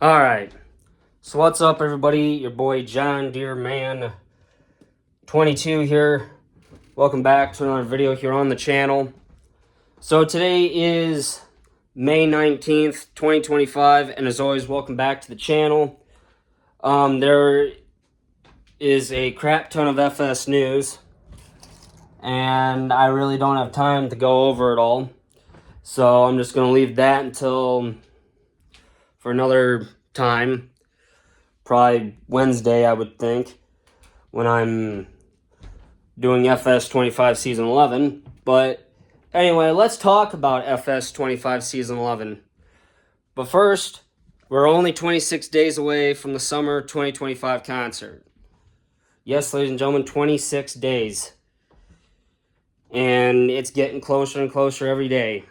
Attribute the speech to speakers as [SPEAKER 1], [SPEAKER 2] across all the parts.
[SPEAKER 1] Alright, so what's up everybody? Your boy John Deere Man 22 here. Welcome back to another video here on the channel. So today is May 19th, 2025, and as always, welcome back to the channel. There is a crap ton of FS news, and I really don't have time to go over it all. So I'm just going to leave that until for another time. Probably Wednesday, I would think, when I'm doing FS 25 Season 11. But anyway, let's talk about FS 25 Season 11. But first, we're only 26 days away from the summer 2025 concert. Yes, ladies and gentlemen, 26 days. And it's getting closer and closer every day.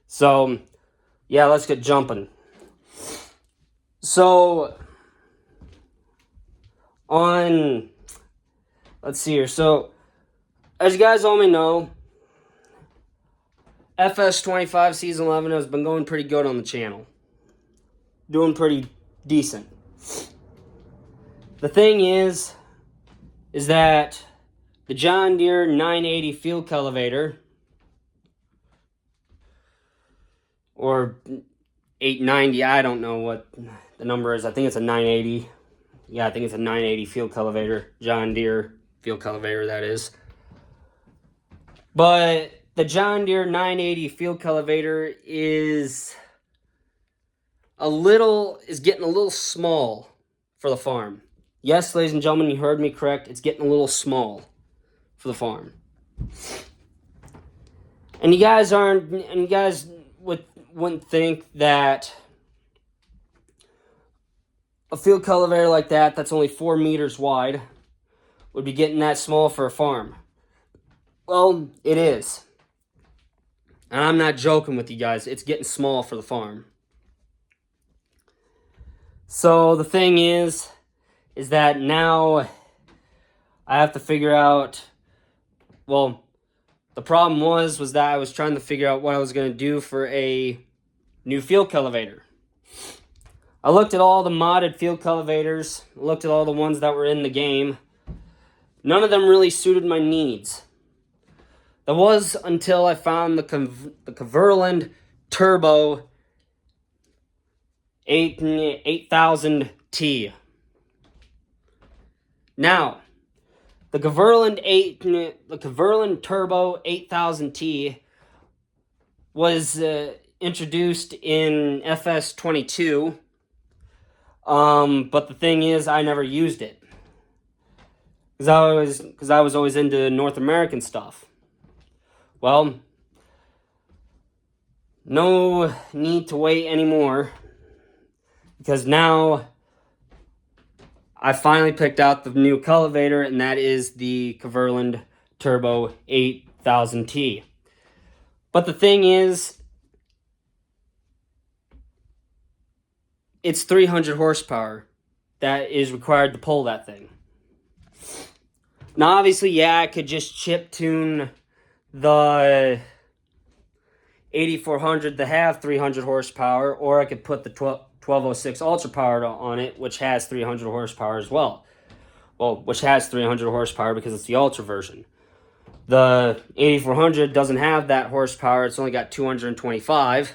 [SPEAKER 1] So, yeah, let's get jumping. So, let's see here. So, as you guys all may know, FS 25 Season 11 has been going pretty good on the channel. Doing pretty decent. The thing is that the John Deere 980 field cultivator, or 890, I don't know what the number is. I think it's a 980. Yeah, I think it's a 980 field cultivator. John Deere field cultivator, that is. But the John Deere 980 field cultivator is getting a little small for the farm. Yes, ladies and gentlemen, you heard me correct. It's getting a little small for the farm. And you guys wouldn't think that a field cultivator like that's only 4 meters wide would be getting that small for a farm. Well, it is. And I'm not joking with you guys. It's getting small for the farm. So the thing is that now I have to figure out, well, the problem was that I was trying to figure out what I was going to do for a new field cultivator. I looked at all the modded field cultivators, looked at all the ones that were in the game. None of them really suited my needs. That was until I found the Kverland Turbo 8000T. Now, the Kverland Turbo 8000T was introduced in FS 22. But the thing is, I never used it. Because I was always into North American stuff. Well, no need to wait anymore. Because now I finally picked out the new cultivator, and that is the Kverland Turbo 8000T. But the thing is, it's 300 horsepower that is required to pull that thing. Now, obviously, yeah, I could just chip tune the 8400 to have 300 horsepower, or I could put the 1206 Ultra Power on it, which has 300 horsepower as well. Well, which has 300 horsepower because it's the Ultra version. The 8400 doesn't have that horsepower. It's only got 225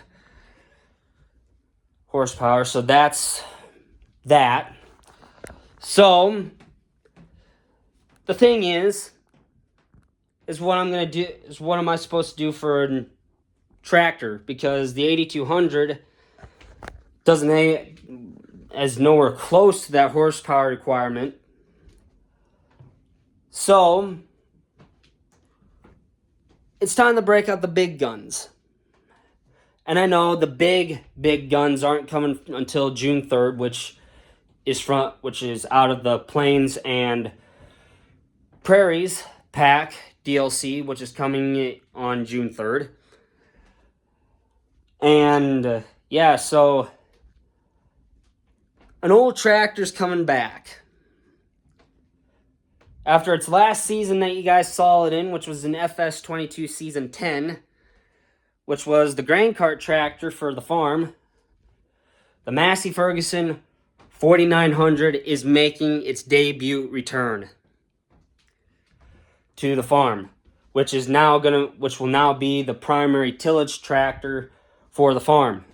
[SPEAKER 1] horsepower, so that's that. So the thing is what I'm going to do, is what am I supposed to do for a tractor? Because the 8200 is nowhere close to that horsepower requirement. So it's time to break out the big guns. And I know the big guns aren't coming until June 3rd, which is out of the Plains and Prairies pack DLC, which is coming on June 3rd. And yeah, so an old tractor's coming back. After its last season that you guys saw it in, which was in FS 22 Season 10, which was the grain cart tractor for the farm, the Massey Ferguson 4900 is making its debut return to the farm, which will now be the primary tillage tractor for the farm.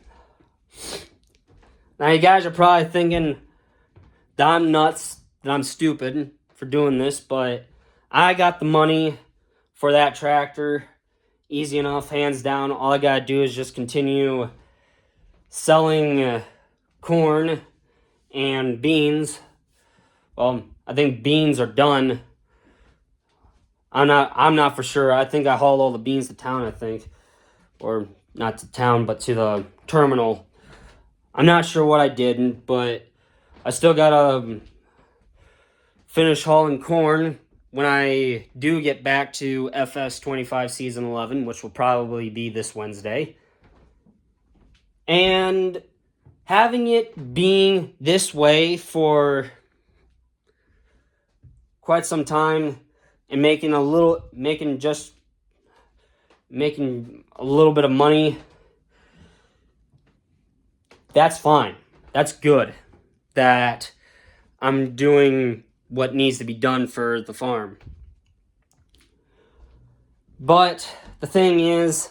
[SPEAKER 1] Now you guys are probably thinking that I'm nuts, that I'm stupid for doing this, but I got the money for that tractor. Easy enough, hands down. All I gotta do is just continue selling corn and beans. Well, I think beans are done. I'm not for sure. I think I hauled all the beans to town, I think. Or not to town, but to the terminal. I'm not sure what I did, but I still gotta finish hauling corn when I do get back to FS25 Season 11, which will probably be this Wednesday. And having it being this way for quite some time and making a little bit of money, that's fine. That's good that I'm doing what needs to be done for the farm. But the thing is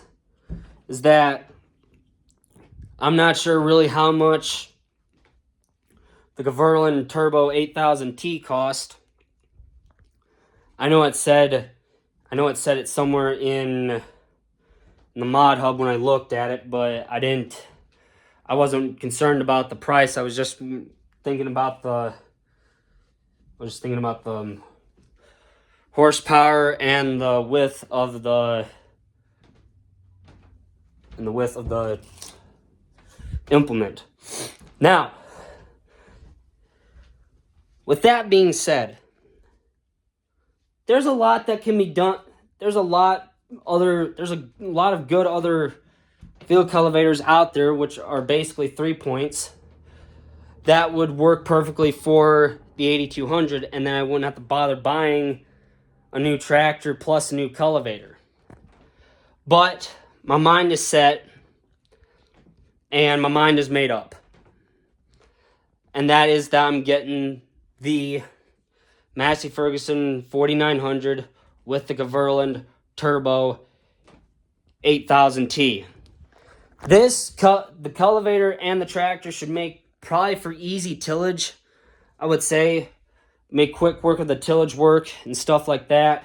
[SPEAKER 1] that I'm not sure really how much the Gaverlin Turbo 8000T cost. I know it said it somewhere in the mod hub when I looked at it, but I wasn't concerned about the price. I was just thinking about the horsepower and the width of the implement. Now, with that being said, there's a lot that can be done. There's a lot of good other field cultivators out there, which are basically 3-points, that would work perfectly for the 8200, and then I wouldn't have to bother buying a new tractor plus a new cultivator. But my mind is set, and my mind is made up. And that is that I'm getting the Massey Ferguson 4900 with the Gaverlin Turbo 8000T. The cultivator and the tractor should make probably for easy tillage, I would say. Make quick work of the tillage work and stuff like that.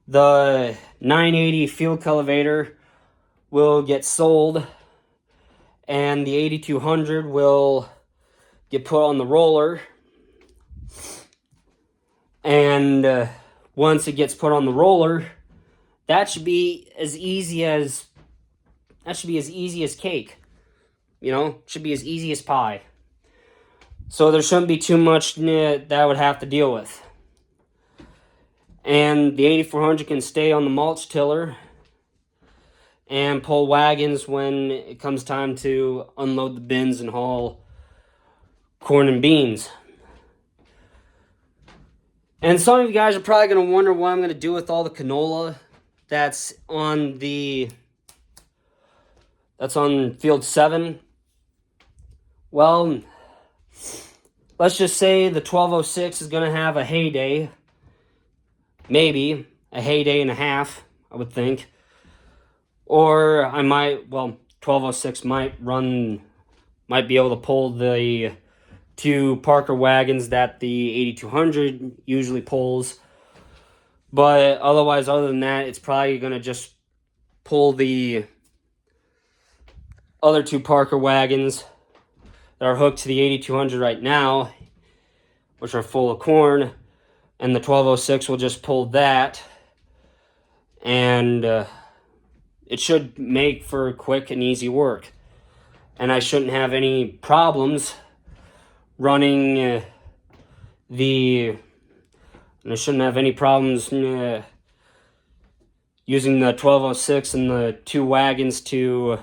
[SPEAKER 1] The 980 field cultivator will get sold, and the 8200 will get put on the roller. And once it gets put on the roller, that should be as easy as cake. You know, should be as easy as pie. So there shouldn't be too much that I would have to deal with. And the 8400 can stay on the mulch tiller and pull wagons when it comes time to unload the bins and haul corn and beans. And some of you guys are probably going to wonder what I'm going to do with all the canola that's on field 7. Well, let's just say the 1206 is going to have a heyday. Maybe a heyday and a half, I would think. Or 1206 might be able to pull the 2 Parker wagons that the 8200 usually pulls. But otherwise, other than that, it's probably going to just pull the other 2 Parker wagons that are hooked to the 8200 right now, which are full of corn, and the 1206 will just pull that, and it should make for quick and easy work. And I shouldn't have any problems running using the 1206 and the 2 wagons to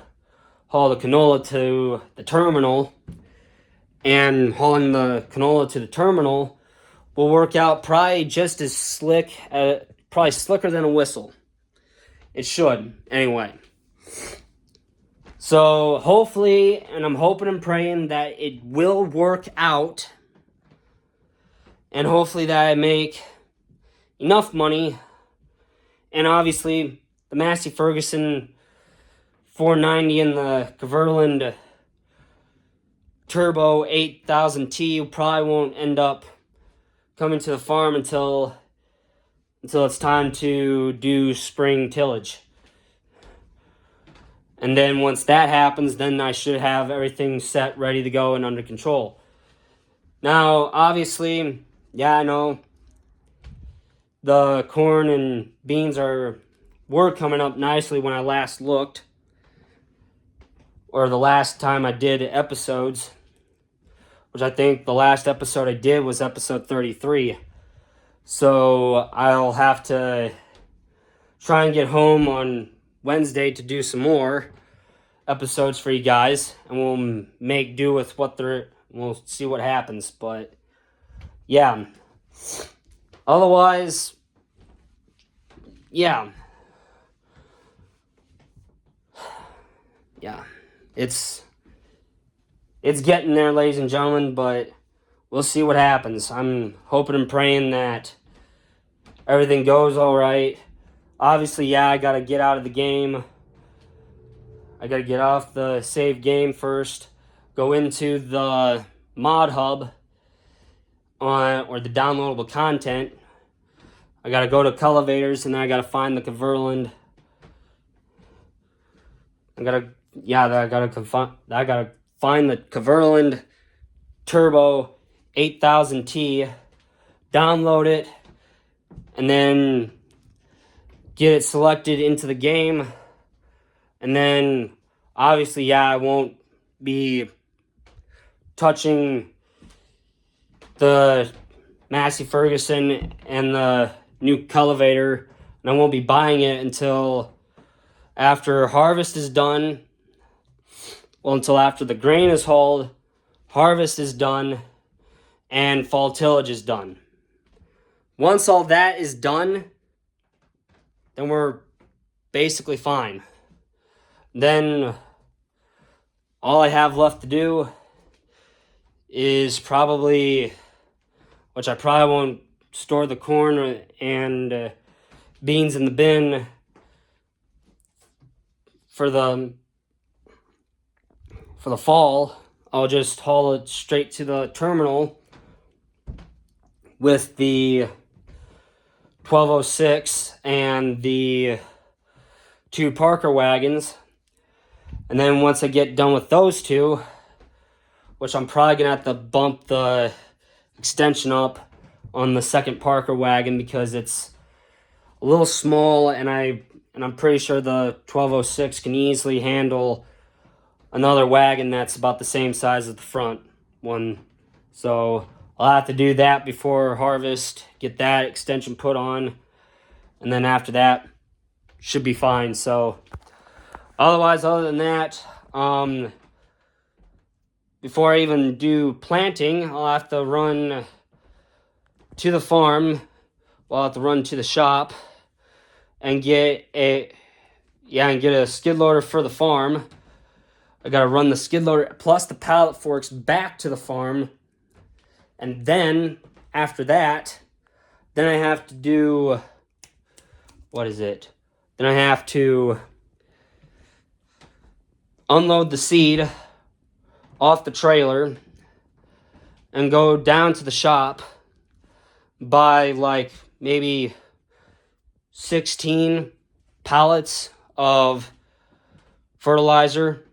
[SPEAKER 1] haul the canola to the terminal. And hauling the canola to the terminal will work out probably just as slick, probably slicker than a whistle. It should, anyway. So hopefully, and I'm hoping and praying that it will work out. And hopefully that I make enough money. And obviously, the Massey Ferguson 490 and the Kverland Turbo 8000T probably won't end up coming to the farm until it's time to do spring tillage. And then once that happens, then I should have everything set, ready to go, and under control. Now, obviously, yeah, I know the corn and beans were coming up nicely when I last looked, or the last time I did episodes, which I think the last episode I did was episode 33. So I'll have to try and get home on Wednesday to do some more episodes for you guys, and we'll make do with we'll see what happens. But yeah, otherwise, yeah, it's getting there, ladies and gentlemen, but we'll see what happens. I'm hoping and praying that everything goes all right. Obviously, yeah, I got to get out of the game. I got to get off the save game first, go into the mod hub or the downloadable content. I got to go to Cultivators, and then I got to find the Kverland. I got to find the Kverland Turbo 8000T, download it, and then get it selected into the game. And then, obviously, yeah, I won't be touching the Massey Ferguson and the new cultivator, and I won't be buying it until after harvest is done. Well, until after the grain is hauled, harvest is done, and fall tillage is done. Once all that is done, then we're basically fine. Then all I have left to do is probably, which I probably won't store the corn and beans in the bin for the fall. I'll just haul it straight to the terminal with the 1206 and the 2 Parker wagons. And then once I get done with those two, which I'm probably going to have to bump the extension up on the second Parker wagon because it's a little small, and I'm pretty sure the 1206 can easily handle another wagon that's about the same size as the front one. So I'll have to do that before harvest, get that extension put on, and then after that, should be fine. So otherwise, other than that, before I even do planting, I'll have to run to the farm. Well, I'll have to run to the shop and get a skid loader for the farm. I gotta run the skid loader plus the pallet forks back to the farm. And then, after that, then I have to do, Then I have to unload the seed off the trailer and go down to the shop, buy like maybe 16 pallets of fertilizer.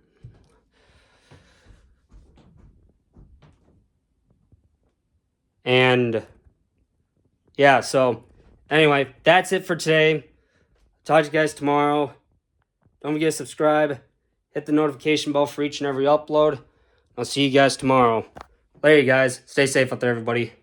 [SPEAKER 1] And yeah, so anyway, that's it for today. Talk to you guys tomorrow. Don't forget to subscribe. Hit the notification bell for each and every upload. I'll see you guys tomorrow. Later, guys. Stay safe out there, everybody.